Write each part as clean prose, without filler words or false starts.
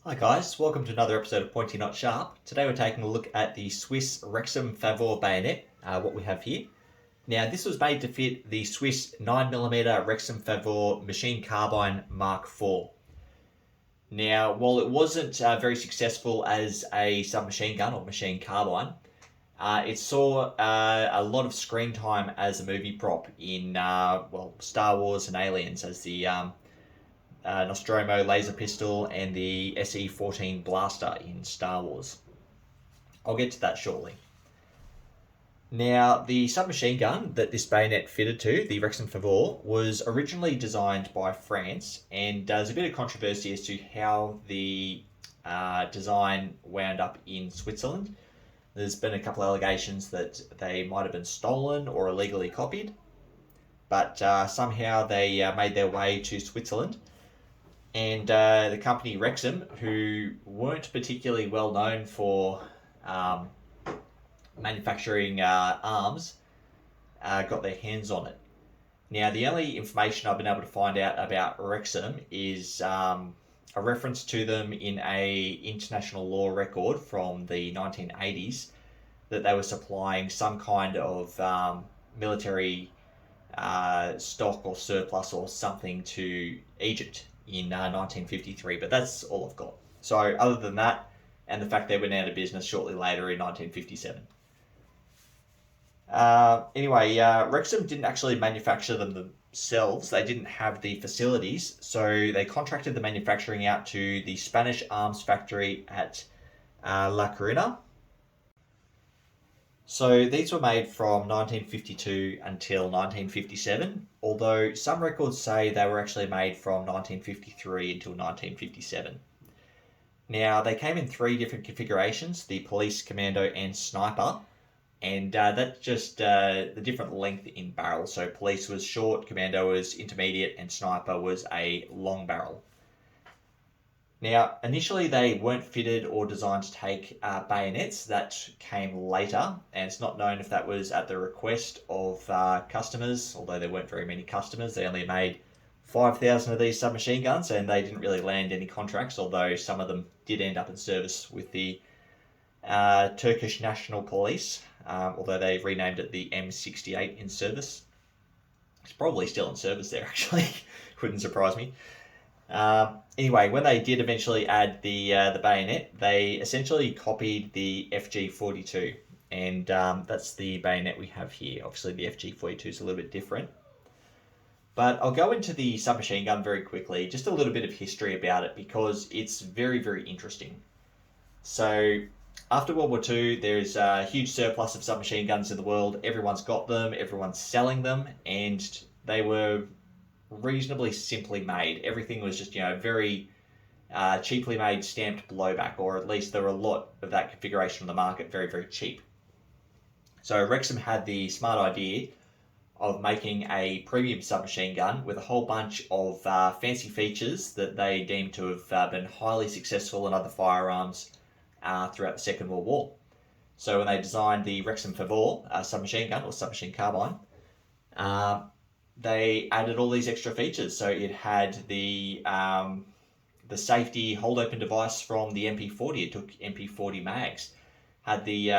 Hi guys, welcome to another episode of Pointy Not Sharp. Today we're taking a look at the Swiss Rexim Favor bayonet, what we have here. Now this was made to fit the Swiss 9mm Rexim Favor machine carbine Mark IV. Now while it wasn't very successful as a submachine gun or machine carbine, it saw a lot of screen time as a movie prop in Star Wars and Aliens as the Nostromo laser pistol and the SE14 Blaster in Star Wars. I'll get to that shortly. Now, the submachine gun that this bayonet fitted to, the Rexim Favor, was originally designed by France, and there's a bit of controversy as to how the design wound up in Switzerland. There's been a couple of allegations that they might have been stolen or illegally copied, but somehow they made their way to Switzerland. And the company Wrexham, who weren't particularly well known for manufacturing arms, got their hands on it. Now, the only information I've been able to find out about Wrexham is a reference to them in a international law record from the 1980s that they were supplying some kind of military stock or surplus or something to Egypt in 1953, but that's all I've got. So other than that, and the fact they went out of business shortly later in 1957. Wrexham didn't actually manufacture them themselves. They didn't have the facilities, so they contracted the manufacturing out to the Spanish arms factory at La Coruña. So these were made from 1952 until 1957, although some records say they were actually made from 1953 until 1957. Now, they came in three different configurations, the police, commando, and sniper, and that's just the different length in barrel. So police was short, commando was intermediate, and sniper was a long barrel. Now, initially they weren't fitted or designed to take bayonets. That came later, and it's not known if that was at the request of customers, although there weren't very many customers. They only made 5,000 of these submachine guns, and they didn't really land any contracts, although some of them did end up in service with the Turkish National Police, although they've renamed it the M68 in service. It's probably still in service there, actually. Wouldn't surprise me. Anyway, when they did eventually add the bayonet, they essentially copied the FG42, and that's the bayonet we have here. Obviously, the FG42 is a little bit different. But I'll go into the submachine gun very quickly, just a little bit of history about it, because it's very, very interesting. So, after World War II, there's a huge surplus of submachine guns in the world. Everyone's got them, everyone's selling them, and they were reasonably simply made. Everything was just, very cheaply made stamped blowback, or at least there were a lot of that configuration on the market, very, very cheap. So Wrexham had the smart idea of making a premium submachine gun with a whole bunch of fancy features that they deemed to have been highly successful in other firearms throughout the Second World War. So when they designed the Rexim Favor submachine gun, or submachine carbine, they added all these extra features. So it had the safety hold open device from the MP40. It took MP40 mags. Had the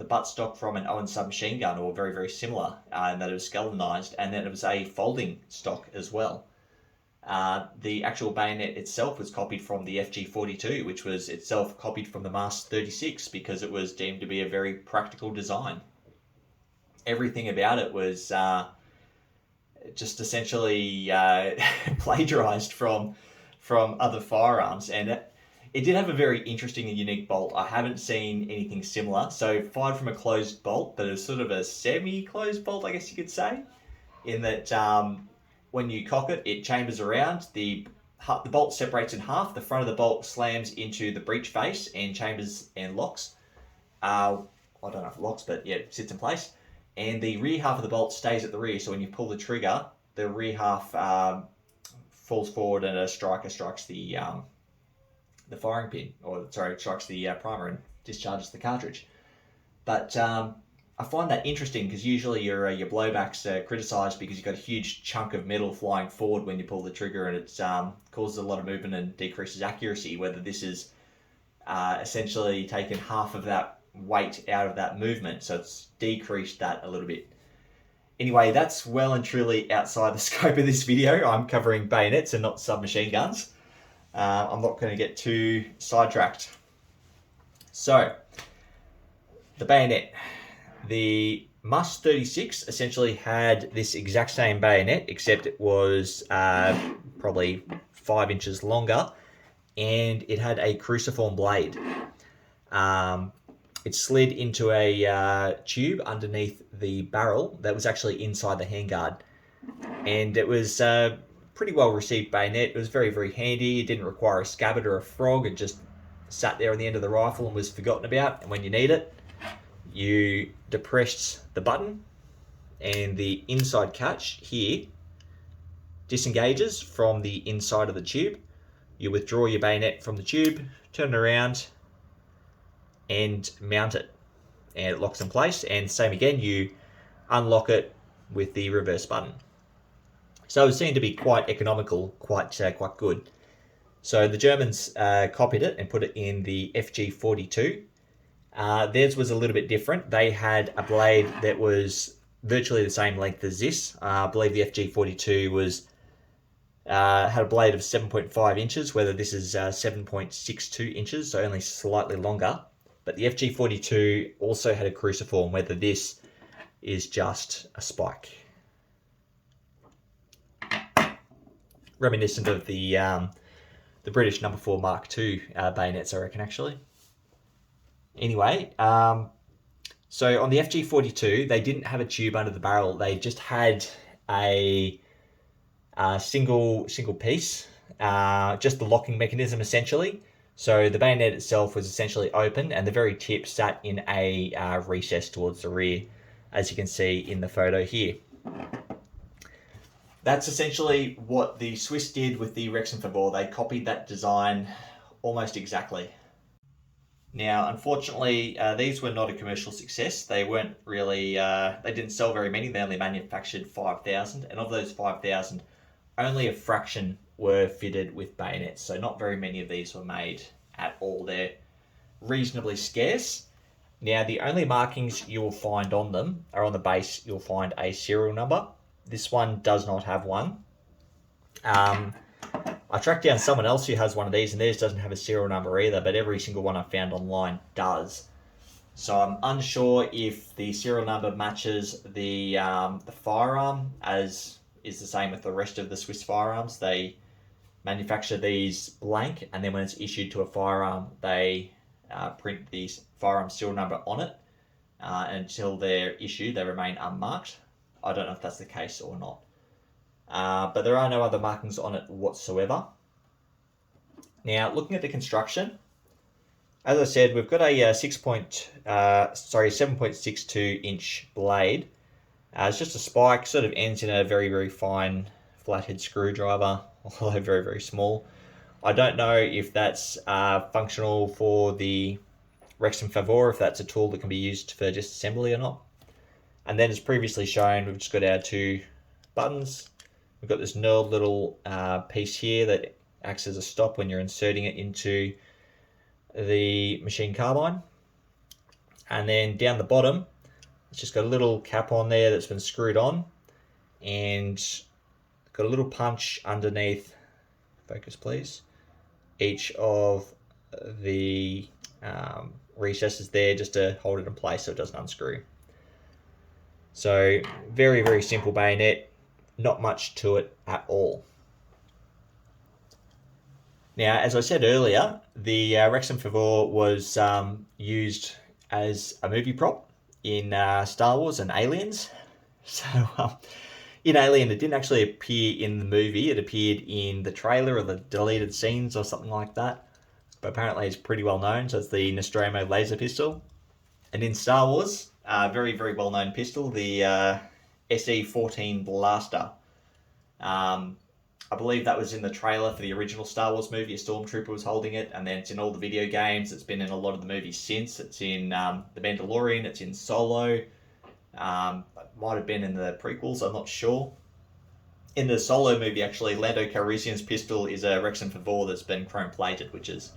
buttstock from an Owen submachine gun, or very, very similar, in that it was skeletonized, and then it was a folding stock as well. The actual bayonet itself was copied from the FG42, which was itself copied from the MAS 36 because it was deemed to be a very practical design. Everything about it was just essentially plagiarized from other firearms, and it did have a very interesting and unique bolt. I haven't seen anything similar. So fired from a closed bolt, but it's sort of a semi-closed bolt, I guess you could say, in that when you cock it, it chambers around. The bolt separates in half. The front of the bolt slams into the breech face and chambers and locks. I don't know if it locks, but yeah, it sits in place. And the rear half of the bolt stays at the rear, so when you pull the trigger, the rear half falls forward and a striker strikes the firing pin, strikes the primer and discharges the cartridge. But I find that interesting because usually your blowbacks are criticised because you've got a huge chunk of metal flying forward when you pull the trigger, and it causes a lot of movement and decreases accuracy. Whether this is essentially taken half of that weight out of that movement, so it's decreased that a little bit. Anyway, that's well and truly outside the scope of this video. I'm covering bayonets and not submachine guns. I'm not going to get too sidetracked. So, the bayonet. The Mus 36 essentially had this exact same bayonet, except it was probably 5 inches longer, and it had a cruciform blade. It slid into a tube underneath the barrel that was actually inside the handguard. And it was a pretty well received bayonet. It was very, very handy. It didn't require a scabbard or a frog. It just sat there on the end of the rifle and was forgotten about. And when you need it, you depressed the button, and the inside catch here disengages from the inside of the tube. You withdraw your bayonet from the tube, turn it around, and mount it, and it locks in place. And same again, you unlock it with the reverse button. So it seemed to be quite economical, quite good. So the Germans copied it and put it in the FG42. Theirs was a little bit different. They had a blade that was virtually the same length as this. I believe the FG42 was had a blade of 7.5 inches, whether this is 7.62 inches, so only slightly longer. But the FG42 also had a cruciform, whether this is just a spike. Reminiscent of the British number 4 Mark II bayonets, I reckon, actually. Anyway, so on the FG42, they didn't have a tube under the barrel. They just had a single piece, just the locking mechanism essentially. So the bayonet itself was essentially open, and the very tip sat in a recess towards the rear, as you can see in the photo here. That's essentially what the Swiss did with the Rexim Favor. They copied that design almost exactly. Now, unfortunately, these were not a commercial success. They weren't really, they didn't sell very many. They only manufactured 5,000, and of those 5,000, only a fraction were fitted with bayonets. So not very many of these were made at all. They're reasonably scarce. Now, the only markings you will find on them are on the base. You'll find a serial number. This one does not have one. I tracked down someone else who has one of these, and theirs doesn't have a serial number either, but every single one I've found online does. So I'm unsure if the serial number matches the firearm, as is the same with the rest of the Swiss firearms. They manufacture these blank, and then when it's issued to a firearm, they print the firearm serial number on it. Until they're issued, they remain unmarked. I don't know if that's the case or not. But there are no other markings on it whatsoever. Now, looking at the construction, as I said, we've got a 7.62 inch blade. It's just a spike, sort of ends in a very, very fine flathead screwdriver, although very, very small. I don't know if that's functional for the Rexim Favor, if that's a tool that can be used for disassembly or not. And then, as previously shown, we've just got our 2 buttons. We've got this knurled little piece here that acts as a stop when you're inserting it into the machine carbine. And then down the bottom, it's just got a little cap on there that's been screwed on, and got a little punch underneath, focus please, each of the recesses there, just to hold it in place so it doesn't unscrew. So very, very simple bayonet, not much to it at all. Now, as I said earlier, the Rexim Favor was used as a movie prop in Star Wars and Aliens. So in Alien, it didn't actually appear in the movie. It appeared in the trailer or the deleted scenes or something like that. But apparently it's pretty well known. So it's the Nostromo laser pistol. And in Star Wars, very, very well-known pistol, the SE14 Blaster. I believe that was in the trailer for the original Star Wars movie. A stormtrooper was holding it, and then it's in all the video games. It's been in a lot of the movies since. It's in The Mandalorian, it's in Solo, Might have been in the prequels, I'm not sure. In the Solo movie, actually, Lando Calrissian's pistol is a Rexim Favor that's been chrome plated, which is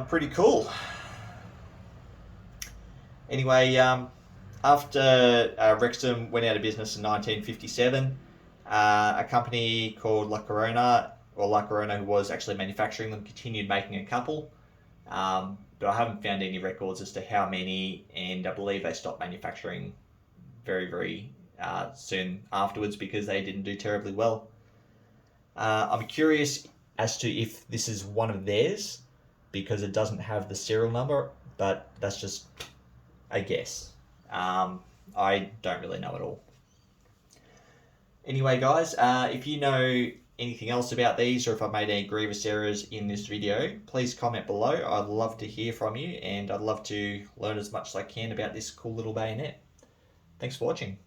pretty cool. Anyway, after Wrexham went out of business in 1957, a company called La Corona, who was actually manufacturing them, continued making a couple. But I haven't found any records as to how many, and I believe they stopped manufacturing very, very soon afterwards because they didn't do terribly well. I'm curious as to if this is one of theirs because it doesn't have the serial number, but that's just a guess. I don't really know at all. Anyway, guys, if you know anything else about these, or if I've made any grievous errors in this video, please comment below. I'd love to hear from you, and I'd love to learn as much as I can about this cool little bayonet. Thanks for watching.